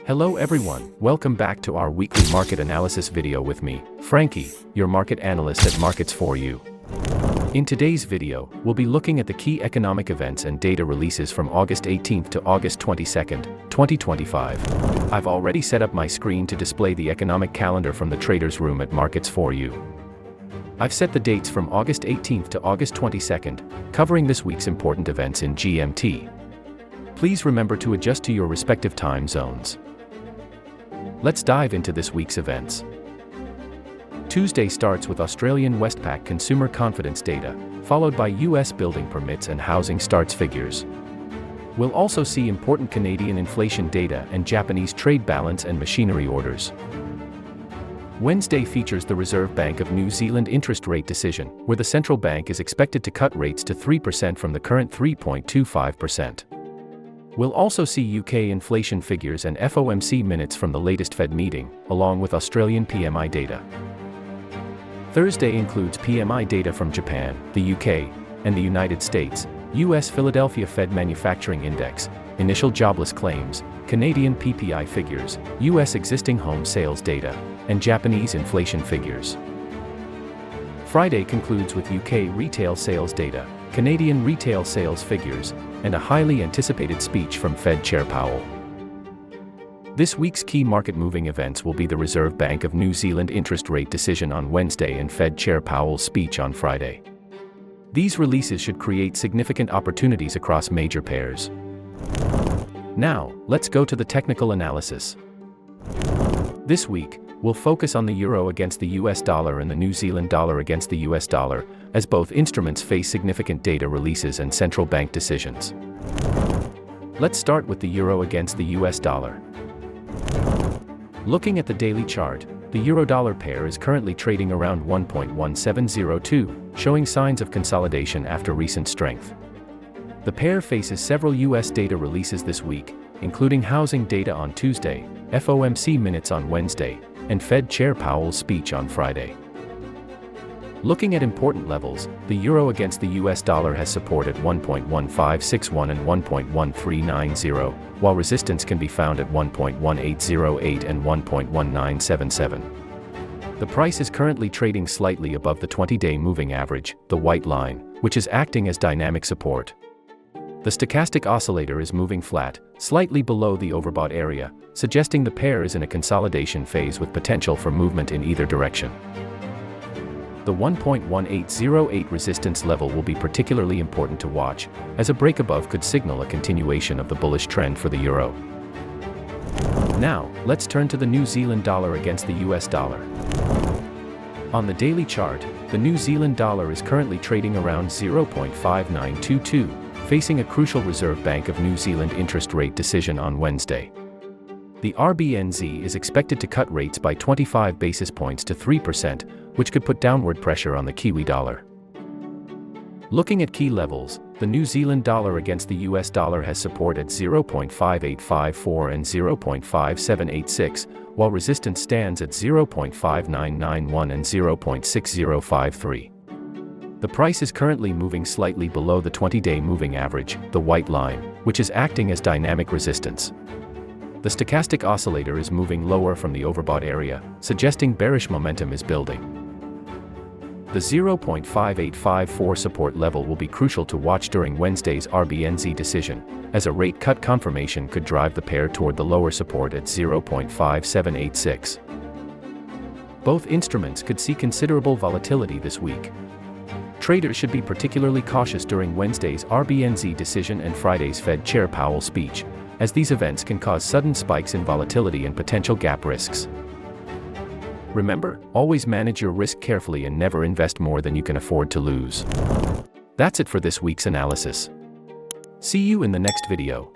Hello everyone, welcome back to our weekly market analysis video with me, Frankie, your market analyst at Markets4U. In today's video, we'll be looking at the key economic events and data releases from August 18th to August 22nd, 2025. I've already set up my screen to display the economic calendar from the traders room at Markets4U. I've set the dates from August 18th to August 22nd, covering this week's important events in GMT. Please remember to adjust to your respective time zones. Let's dive into this week's events. Tuesday starts with Australian Westpac consumer confidence data, followed by US building permits and housing starts figures. We'll also see important Canadian inflation data and Japanese trade balance and machinery orders. Wednesday features the Reserve Bank of New Zealand interest rate decision, where the central bank is expected to cut rates to 3% from the current 3.25%. We'll also see UK inflation figures and FOMC minutes from the latest Fed meeting, along with Australian PMI data. Thursday includes PMI data from Japan, the UK, and the United States, US Philadelphia Fed Manufacturing Index, initial jobless claims, Canadian PPI figures, US existing home sales data, and Japanese inflation figures. Friday concludes with UK retail sales data, Canadian retail sales figures, and a highly anticipated speech from Fed Chair Powell. This week's key market-moving events will be the Reserve Bank of New Zealand interest rate decision on Wednesday and Fed Chair Powell's speech on Friday. These releases should create significant opportunities across major pairs. Now, let's go to the technical analysis. This week, we'll focus on the euro against the US dollar and the New Zealand dollar against the US dollar, as both instruments face significant data releases and central bank decisions. Let's start with the euro against the US dollar. Looking at the daily chart, the euro-dollar pair is currently trading around 1.1702, showing signs of consolidation after recent strength. The pair faces several US data releases this week, including housing data on Tuesday, FOMC minutes on Wednesday, and Fed Chair Powell's speech on Friday. Looking at important levels, the euro against the US dollar has support at 1.1561 and 1.1390, while resistance can be found at 1.1808 and 1.1977. The price is currently trading slightly above the 20-day moving average, the white line, which is acting as dynamic support. The stochastic oscillator is moving flat, slightly below the overbought area, suggesting the pair is in a consolidation phase with potential for movement in either direction. The 1.1808 resistance level will be particularly important to watch, as a break above could signal a continuation of the bullish trend for the euro. Now, let's turn to the New Zealand dollar against the US dollar. On the daily chart, the New Zealand dollar is currently trading around 0.5922, facing a crucial Reserve Bank of New Zealand interest rate decision on Wednesday. The RBNZ is expected to cut rates by 25 basis points to 3%, which could put downward pressure on the Kiwi dollar. Looking at key levels, the New Zealand dollar against the US dollar has support at 0.5854 and 0.5786, while resistance stands at 0.5991 and 0.6053. The price is currently moving slightly below the 20-day moving average, the white line, which is acting as dynamic resistance. The stochastic oscillator is moving lower from the overbought area, suggesting bearish momentum is building. The 0.5854 support level will be crucial to watch during Wednesday's RBNZ decision, as a rate cut confirmation could drive the pair toward the lower support at 0.5786. Both instruments could see considerable volatility this week. Traders should be particularly cautious during Wednesday's RBNZ decision and Friday's Fed Chair Powell speech, as these events can cause sudden spikes in volatility and potential gap risks. Remember, always manage your risk carefully and never invest more than you can afford to lose. That's it for this week's analysis. See you in the next video.